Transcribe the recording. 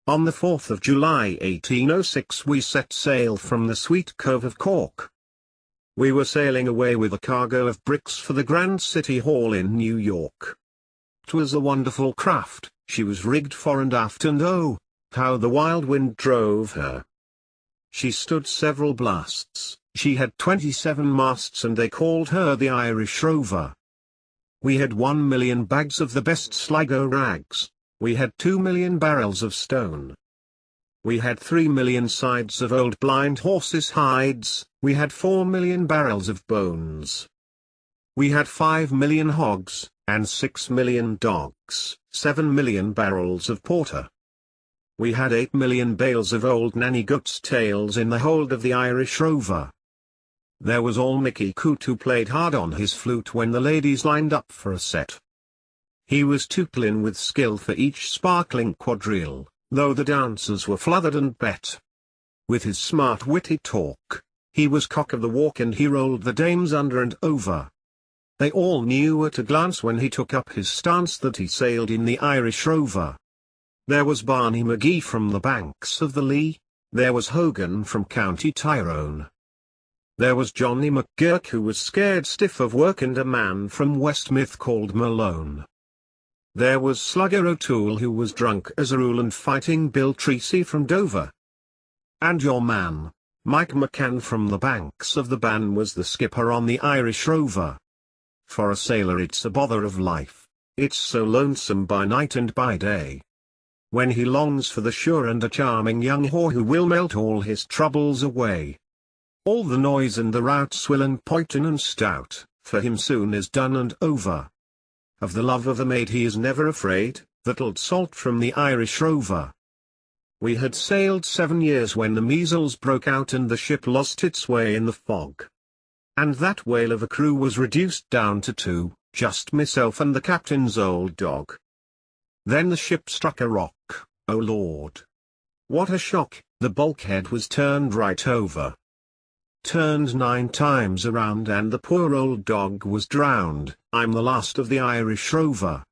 On the 4th of July 1806 we set sail from the sweet cove of Cork. We were sailing away with a cargo of bricks for the Grand City Hall in New York. 'Twas a wonderful craft, she was rigged fore and aft, and oh, how the wild wind drove her. She stood several blasts, she had 27 masts, and they called her the Irish Rover. We had 1,000,000 bags of the best Sligo rags, we had 2,000,000 barrels of stone. We had 3,000,000 sides of old blind horses' hides, we had 4,000,000 barrels of bones. We had 5,000,000 hogs, and 6,000,000 dogs, 7,000,000 barrels of porter. We had 8,000,000 bales of old nanny-goats' tails in the hold of the Irish Rover. There was all Mickey Coote, who played hard on his flute when the ladies lined up for a set. He was tootlin with skill for each sparkling quadrille, though the dancers were fluther'd and bet. With his smart witty talk, he was cock of the walk, and he rolled the dames under and over. They all knew at a glance when he took up his stance that he sailed in the Irish Rover. There was Barney McGee from the banks of the Lee, there was Hogan from County Tyrone. There was Johnny McGurk, who was scared stiff of work, and a man from Westmeath called Malone. There was Slugger O'Toole, who was drunk as a rule and fighting Bill Treacy from Dover. And your man, Mike McCann from the banks of the Bann, was the skipper on the Irish Rover. For a sailor it's a bother of life, it's so lonesome by night and by day. When he longs for the shore and a charming young whore who will melt all his troubles away. All the noise and the rout, swill and pointin' and stout, for him soon is done and over. Of the love of a maid he is never afraid, that old salt from the Irish Rover. We had sailed 7 years when the measles broke out and the ship lost its way in the fog. And that whale of a crew was reduced down to 2, just myself and the captain's old dog. Then the ship struck a rock, oh Lord! What a shock, the bulkhead was turned right over. Turned 9 times around, and the poor old dog was drowned. I'm the last of the Irish Rover.